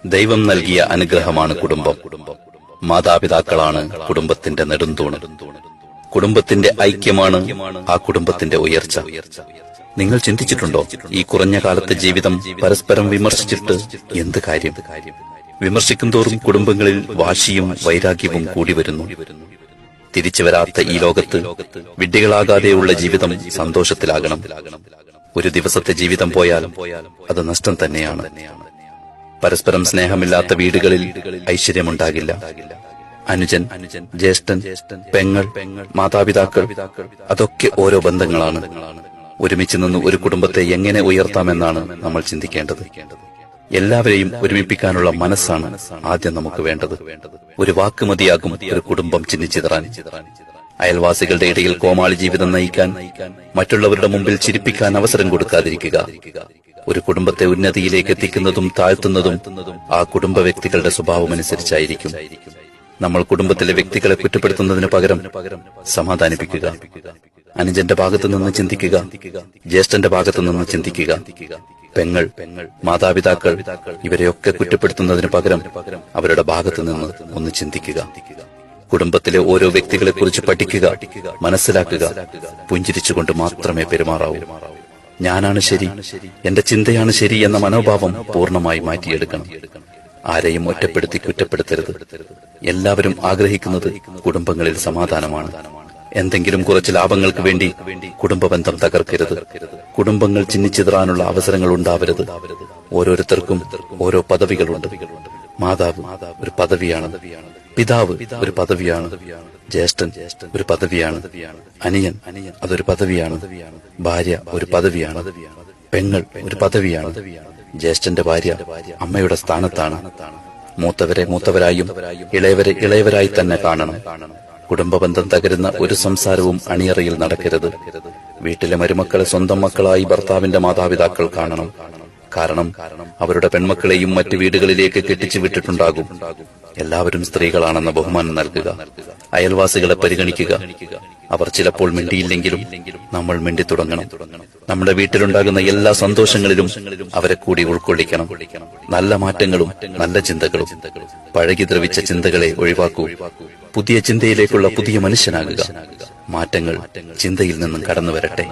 ദൈവം നൽകിയ അനുഗ്രഹമാണ് കുടുംബം. മാതാപിതാക്കളാണ് കുടുംബത്തിന്റെ നെടുന്തൂണ്. കുടുംബത്തിന്റെ ഐക്യമാണ് ആ കുടുംബത്തിന്റെ ഉയർച്ച. നിങ്ങൾ ചിന്തിച്ചിട്ടുണ്ടോ, ഈ കുറഞ്ഞ കാലത്തെ ജീവിതം പരസ്പരം വിമർശിച്ചിട്ട് എന്ത് കാര്യം? വിമർശിക്കും തോറും കുടുംബങ്ങളിൽ വാശിയും വൈരാഗ്യവും കൂടി വരുന്നു. തിരിച്ചു വരാത്ത ഈ ലോകത്ത് വിഡ്ഢികളാകാതെയുള്ള ജീവിതം സന്തോഷത്തിലാകണം. ഒരു ദിവസത്തെ ജീവിതം പോയാൽ അത് നഷ്ടം തന്നെയാണ്. പരസ്പരം സ്നേഹമില്ലാത്ത വീടുകളിൽ ഐശ്വര്യമുണ്ടാകില്ല. അനുജൻ, ജ്യേഷ്ഠൻ, പെങ്ങൾ, മാതാപിതാക്കൾ, അതൊക്കെ ഓരോ ബന്ധങ്ങളാണ്. ഒരുമിച്ച് നിന്ന് ഒരു കുടുംബത്തെ എങ്ങനെ ഉയർത്താമെന്നാണ് നമ്മൾ ചിന്തിക്കേണ്ടത്. എല്ലാവരെയും ഒരുമിപ്പിക്കാനുള്ള മനസ്സാണ് ആദ്യം നമുക്ക് വേണ്ടത്. ഒരു വാക്ക് മതിയാകും ഒരു കുടുംബം ചിന്നിച്ചിതറാൻ. അയൽവാസികളുടെ ഇടയിൽ കോമാളി ജീവിതം നയിക്കാൻ, മറ്റുള്ളവരുടെ മുമ്പിൽ ചിരിപ്പിക്കാൻ അവസരം കൊടുക്കാതിരിക്കുക. ഒരു കുടുംബത്തെ ഉന്നതിയിലേക്ക് എത്തിക്കുന്നതും താഴ്ത്തുന്നതും ആ കുടുംബ വ്യക്തികളുടെ സ്വഭാവമനുസരിച്ചായിരിക്കും. നമ്മൾ കുടുംബത്തിലെ വ്യക്തികളെ കുറ്റപ്പെടുത്തുന്നതിന് പകരം സമാധാനിപ്പിക്കുക. അനുജന്റെ ഭാഗത്തു നിന്ന് ചിന്തിക്കുക, ജ്യേഷ്ഠന്റെ ഭാഗത്തു നിന്ന് ചിന്തിക്കുക. പെങ്ങൾ, മാതാപിതാക്കൾ, ഇവരെയൊക്കെ കുറ്റപ്പെടുത്തുന്നതിന് പകരം അവരുടെ ഭാഗത്തു നിന്ന് ഒന്ന് ചിന്തിക്കുക. കുടുംബത്തിലെ ഓരോ വ്യക്തികളെ കുറിച്ച് പഠിക്കുക, മനസ്സിലാക്കുക. പുഞ്ചിരിച്ചുകൊണ്ട് മാത്രമേ പെരുമാറാവൂ. ഞാനാണ് ശരി, എന്റെ ചിന്തയാണ് ശരി എന്ന മനോഭാവം പൂർണ്ണമായി മാറ്റിയെടുക്കണം. ആരെയും ഒറ്റപ്പെടുത്തി കുറ്റപ്പെടുത്തരുത്. എല്ലാവരും ആഗ്രഹിക്കുന്നത് കുടുംബങ്ങളിൽ സമാധാനമാണ്. എന്തെങ്കിലും കുറച്ച് ലാഭങ്ങൾക്ക് വേണ്ടി കുടുംബബന്ധം തകർക്കരുത്. കുടുംബങ്ങൾ ചിന്നിച്ചിതറാനുള്ള അവസരങ്ങൾ ഉണ്ടാവരുത്. ഓരോരുത്തർക്കും ഓരോ പദവികളുണ്ട്. മാതാവ് ഒരു പദവിയാണ്, പിതാവ് ഒരു പദവിയാണ്, ജ്യേഷ്ഠൻ ഒരു പദവിയാണ്, അനിയൻ അതൊരു പദവിയാണ്, ഭാര്യ ഒരു പദവിയാണ്, പെങ്ങൾ ഒരു പദവിയാണ്. ജ്യേഷ്ഠന്റെ ഭാര്യ അമ്മയുടെ സ്ഥാനത്താണ്. മൂത്തവരെ മൂത്തവരായും ഇളയവരെ ഇളയവരായി തന്നെ കാണണം. കുടുംബബന്ധം തകരുന്ന ഒരു സംസാരവും അണിയറയിൽ നടക്കരുത്. വീട്ടിലെ മരുമക്കളെ സ്വന്തം മക്കളായി ഭർത്താവിന്റെ മാതാപിതാക്കൾ കാണണം. കാരണം അവരുടെ പെൺമക്കളെയും മറ്റു വീടുകളിലേക്ക് കെട്ടിച്ചു വിട്ടിട്ടുണ്ടാകും. എല്ലാവരും സ്ത്രീകളാണെന്ന ബഹുമാനം നൽകുക. അയൽവാസികളെ പരിഗണിക്കുക. അവർ ചിലപ്പോൾ മിണ്ടിയില്ലെങ്കിലും നമ്മൾ മിണ്ടി തുടങ്ങണം. നമ്മുടെ വീട്ടിലുണ്ടാകുന്ന എല്ലാ സന്തോഷങ്ങളിലും അവരെ കൂടി ഉൾക്കൊള്ളിക്കണം. നല്ല മാറ്റങ്ങളും നല്ല ചിന്തകളും. പഴകി ദ്രവിച്ച ചിന്തകളെ ഒഴിവാക്കൂ. പുതിയ ചിന്തയിലേക്കുള്ള പുതിയ മനുഷ്യനാകുക. മാറ്റങ്ങൾ ചിന്തയിൽ നിന്നും കടന്നു വരട്ടെ.